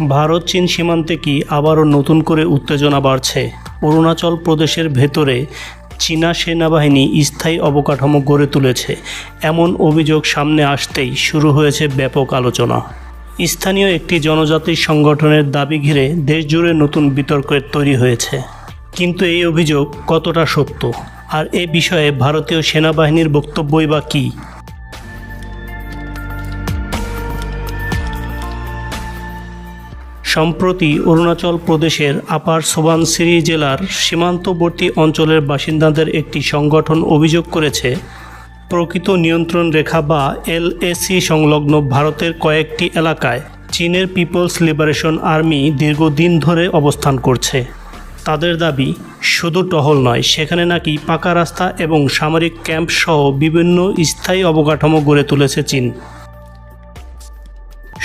ভারত চীন সীমান্তে কি আবারও নতুন করে উত্তেজনা বাড়ছে? অরুণাচল প্রদেশের ভেতরে চীনা সেনাবাহিনী স্থায়ী অবকাঠামো গড়ে তুলেছে, এমন অভিযোগ সামনে আসতেই শুরু হয়েছে ব্যাপক আলোচনা। স্থানীয় একটি জনজাতির সংগঠনের দাবি ঘিরে দেশজুড়ে নতুন বিতর্কের তৈরি হয়েছে। কিন্তু এই অভিযোগ কতটা সত্য, আর এ বিষয়ে ভারতীয় সেনাবাহিনীর বক্তব্যই বা কী? সম্প্রতি অরুণাচল প্রদেশের আপার সুবানসিরি জেলার সীমান্তবর্তী অঞ্চলের বাসিন্দাদের একটি সংগঠন অভিযোগ করেছে, প্রকৃত নিয়ন্ত্রণ রেখা বা এলএসি সংলগ্ন ভারতের কয়েকটি এলাকায় চীনের পিপলস লিবারেশন আর্মি দীর্ঘদিন ধরে অবস্থান করছে। তাদের দাবি, শুধু টহল নয়, সেখানে নাকি পাকা রাস্তা এবং সামরিক ক্যাম্প সহ বিভিন্ন স্থায়ী অবকাঠামো গড়ে তুলেছে চীন।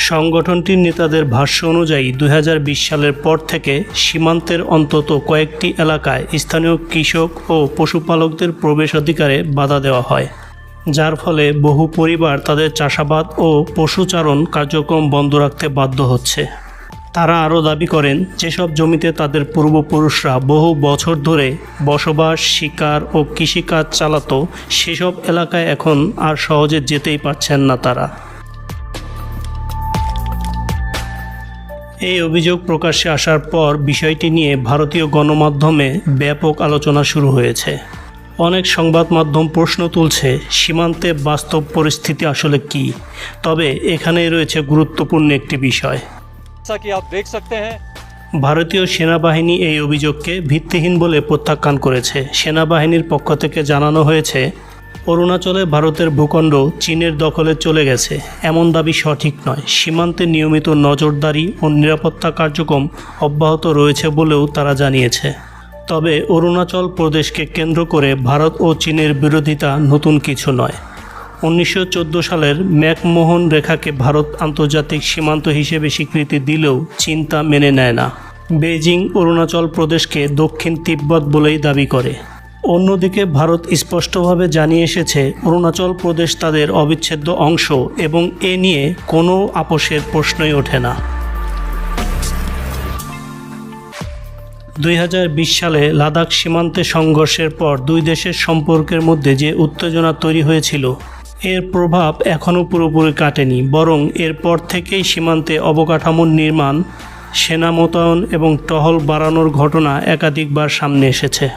সংগঠনটির নেতাদের ভাষ্য অনুযায়ী 2020 সালের পর থেকে সীমান্তের অন্তত কয়েকটি এলাকায় স্থানীয় কৃষক ও পশুপালকদের প্রবেশাধিকারে বাধা দেওয়া হয়, যার ফলে বহু পরিবার তাদের চাষাবাদ ও পশুচারণ কার্যক্রম বন্ধ রাখতে বাধ্য হচ্ছে। তারা আরও দাবি করেন, যেসব জমিতে তাদের পূর্বপুরুষরা বহু বছর ধরে বসবাস, শিকার ও কৃষিকাজ চালাতো, সেসব এলাকায় এখন আর সহজে যেতেই পারছেন না তারা। এই অভিযোগ প্রকাশ্যে আসার পর বিষয়টি নিয়ে ভারতীয় গণমাধ্যমে ব্যাপক আলোচনা শুরু হয়েছে। অনেক সংবাদ মাধ্যম প্রশ্ন তুলছে, সীমান্তে বাস্তব পরিস্থিতি আসলে কী? তবে এখানেই রয়েছে গুরুত্বপূর্ণ একটি বিষয়। ভারতীয় সেনাবাহিনী এই অভিযোগকে ভিত্তিহীন বলে প্রত্যাখ্যান করেছে। সেনাবাহিনীর পক্ষ থেকে জানানো হয়েছে, অরুণাচলে ভারতের ভূখণ্ড চীনের দখলে চলে গেছে এমন দাবি সঠিক নয়। সীমান্তে নিয়মিত নজরদারি ও নিরাপত্তা কার্যক্রম অব্যাহত রয়েছে বলেও তারা জানিয়েছে। তবে অরুণাচল প্রদেশকে কেন্দ্র করে ভারত ও চীনের বিরোধিতা নতুন কিছু নয়। 1914 সালের ম্যাকমোহন রেখাকে ভারত আন্তর্জাতিক সীমান্ত হিসেবে স্বীকৃতি দিলেও চীন তা মেনে নেয় না। বেইজিং অরুণাচল প্রদেশকে দক্ষিণ তিব্বত বলেই দাবি করে। অন্যদিকে ভারত স্পষ্টভাবে জানিয়ে এসেছে, অরুণাচল প্রদেশ তাদের অবিচ্ছেদ্য অংশ এবং এ নিয়ে কোনো আপোষের প্রশ্নই ওঠে না। 2020 সালে লাদাখ সীমান্তে সংঘর্ষের পর দুই দেশের সম্পর্কের মধ্যে যে উত্তেজনা তৈরি হয়েছিল, এর প্রভাব এখনও পুরোপুরি কাটেনি, বরং এরপর থেকেই সীমান্তে অবকাঠামোর নির্মাণ, সেনা মোতায়েন এবং টহল বাড়ানোর ঘটনা একাধিকবার সামনে এসেছে।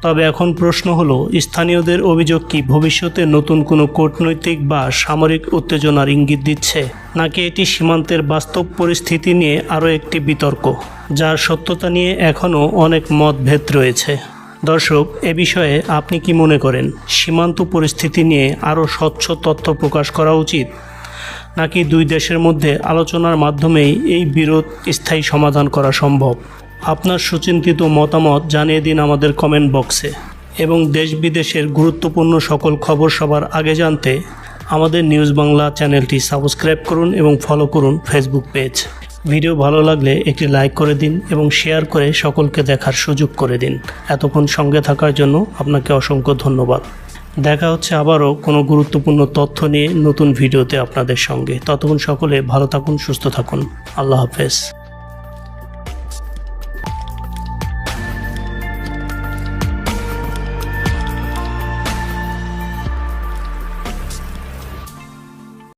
তবে এখন প্রশ্ন হলো, স্থানীয়দের অভিযোগ কি ভবিষ্যতে নতুন কোনো কূটনৈতিক বা সামরিক উত্তেজনার ইঙ্গিত দিচ্ছে, নাকি এটি সীমান্তের বাস্তব পরিস্থিতি নিয়ে আরও একটি বিতর্ক, যার সত্যতা নিয়ে এখনও অনেক মতভেদ রয়েছে? দর্শক, এ বিষয়ে আপনি কি মনে করেন? সীমান্ত পরিস্থিতি নিয়ে আরও স্বচ্ছ তথ্য প্রকাশ করা উচিত, নাকি দুই দেশের মধ্যে আলোচনার মাধ্যমেই এই বিরোধ স্থায়ী সমাধান করা সম্ভব? আপনার সুচিন্তিত মতামত জানিয়ে দিন আমাদের কমেন্ট বক্সে। এবং দেশ বিদেশের গুরুত্বপূর্ণ সকল খবর সবার আগে জানতে আমাদের নিউজ বাংলা চ্যানেলটি সাবস্ক্রাইব করুন এবং ফলো করুন ফেসবুক পেজ। ভিডিও ভালো লাগলে একটি লাইক করে দিন এবং শেয়ার করে সকলকে দেখার সুযোগ করে দিন। এতক্ষণ সঙ্গে থাকার জন্য আপনাকে অসংখ্য ধন্যবাদ। দেখা হচ্ছে আবারও কোনো গুরুত্বপূর্ণ তথ্য নিয়ে নতুন ভিডিওতে আপনাদের সঙ্গে। ততক্ষণ সকলে ভালো থাকুন, সুস্থ থাকুন। আল্লাহ হাফেজ।